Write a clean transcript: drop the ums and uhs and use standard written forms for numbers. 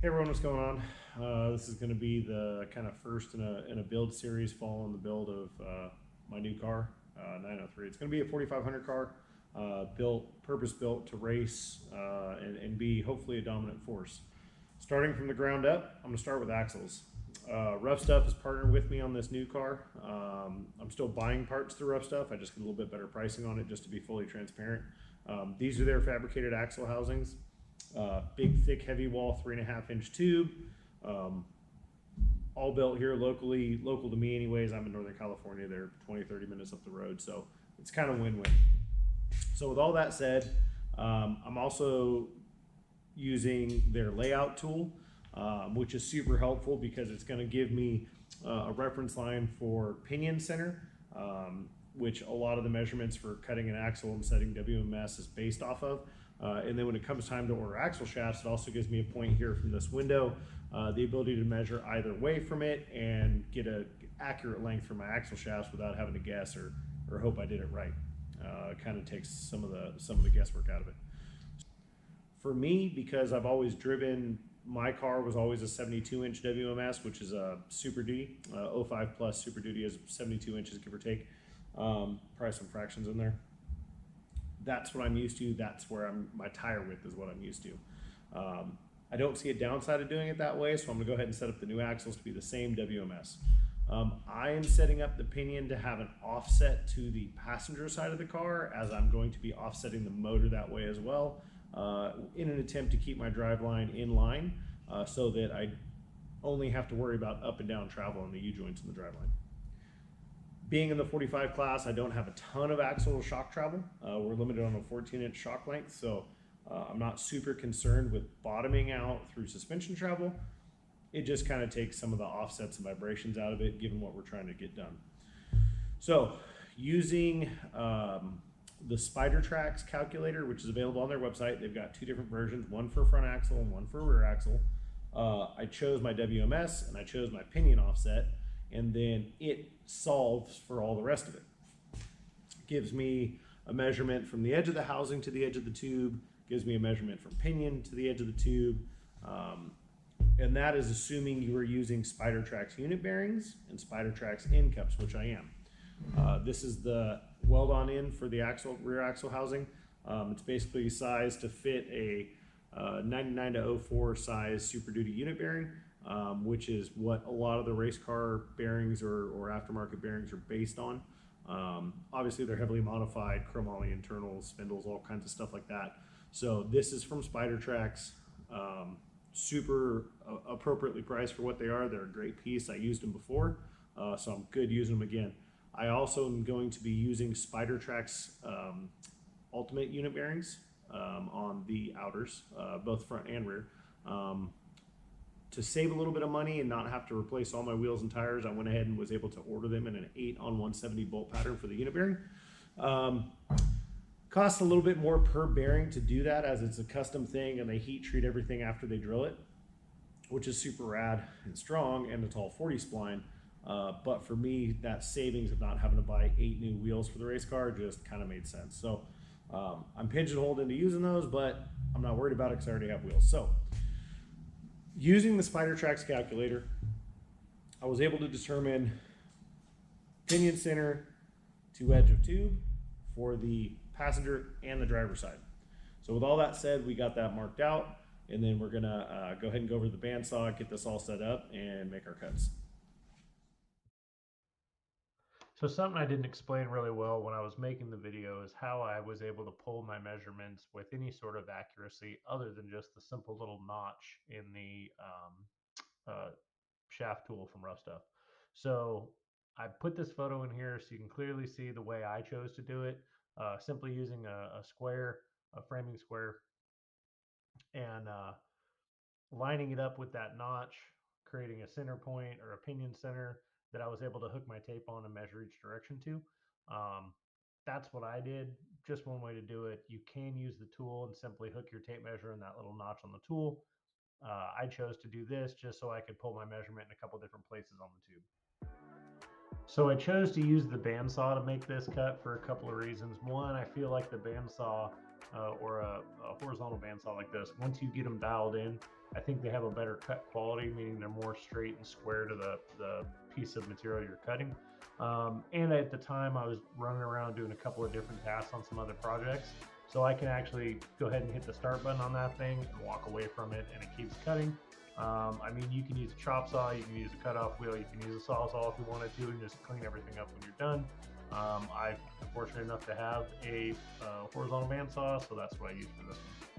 Hey everyone, what's going on? This is going to be the kind of first in a build series following the build of my new car, 903. It's going to be a 4500 car, purpose built to race and be hopefully a dominant force. Starting from the ground up, I'm going to start with axles. Ruffstuff has partnered with me on this new car. I'm still buying parts through Ruffstuff. I just get a little bit better pricing on it just to be fully transparent. These are their fabricated axle housings. Big, thick, heavy wall, 3.5-inch tube. All built here locally, local to me anyways. I'm in Northern California. They're 20-30 minutes up the road, so it's kind of win-win. So with all that said, I'm also using their layout tool, which is super helpful because it's going to give me a reference line for pinion center, which a lot of the measurements for cutting an axle and setting WMS is based off of. And then when it comes time to order axle shafts, it also gives me a point here from this window, the ability to measure either way from it and get an accurate length for my axle shafts without having to guess or hope I did it right. It kind of takes some of the guesswork out of it. For me, because I've always driven, my car was always a 72-inch WMS, which is a Super Duty, 05 plus Super Duty is 72 inches, give or take. Probably some fractions in there. That's what I'm used to. That's where my tire width is what I'm used to. I don't see a downside of doing it that way, so I'm gonna go ahead and set up the new axles to be the same WMS. I am setting up the pinion to have an offset to the passenger side of the car, as I'm going to be offsetting the motor that way as well, in an attempt to keep my driveline in line, so that I only have to worry about up and down travel on the U-joints in the driveline. Being in the 45 class, I don't have a ton of axle shock travel. We're limited on a 14-inch shock length, so I'm not super concerned with bottoming out through suspension travel. It just kind of takes some of the offsets and vibrations out of it, given what we're trying to get done. So using the Spider Tracks calculator, which is available on their website, they've got two different versions, one for front axle and one for rear axle. I chose my WMS and I chose my pinion offset, and then it solves for all the rest of it. Gives me a measurement from the edge of the housing to the edge of the tube, gives me a measurement from pinion to the edge of the tube, and that is assuming you are using Spider Tracks unit bearings and Spider Tracks end cups, which I am. This is the weld-on in for the rear axle housing. It's basically sized to fit a 99 to 04 size Super Duty unit bearing. Which is what a lot of the race car bearings or aftermarket bearings are based on. Obviously they're heavily modified, chromoly internals, spindles, all kinds of stuff like that. So this is from Spider Tracks, super appropriately priced for what they are. They're a great piece. I used them before, so I'm good using them again. I also am going to be using Spider Tracks Ultimate unit bearings on the outers, both front and rear. To save a little bit of money and not have to replace all my wheels and tires, I went ahead and was able to order them in an 8-on-170 bolt pattern for the unit bearing. Costs a little bit more per bearing to do that, as it's a custom thing and they heat treat everything after they drill it, which is super rad and strong, and it's all 40 spline. But for me, that savings of not having to buy 8 new wheels for the race car just kind of made sense. So I'm pigeonholed into using those, but I'm not worried about it because I already have wheels. So using the Spider Tracks calculator, I was able to determine pinion center to edge of tube for the passenger and the driver's side. So with all that said, we got that marked out, and then we're gonna go ahead and go over to the bandsaw, get this all set up, and make our cuts. So something I didn't explain really well when I was making the video is how I was able to pull my measurements with any sort of accuracy other than just the simple little notch in the shaft tool from Ruffstuff. So I put this photo in here so you can clearly see the way I chose to do it, simply using a square, a framing square, and lining it up with that notch, creating a center point or a pinion center that I was able to hook my tape on and measure each direction to. That's what I did. Just one way to do it. You can use the tool and simply hook your tape measure in that little notch on the tool. I chose to do this just so I could pull my measurement in a couple different places on the tube. So I chose to use the bandsaw to make this cut for a couple of reasons. One, I feel like the bandsaw or a horizontal bandsaw like this, once you get them dialed in, I think they have a better cut quality, meaning they're more straight and square to the piece of material you're cutting. And at the time, I was running around doing a couple of different tasks on some other projects. So I can actually go ahead and hit the start button on that thing and walk away from it, and it keeps cutting. I mean, you can use a chop saw, you can use a cutoff wheel, you can use a sawzall if you wanted to, and just clean everything up when you're done. I'm fortunate enough to have a horizontal bandsaw, so that's what I use for this one.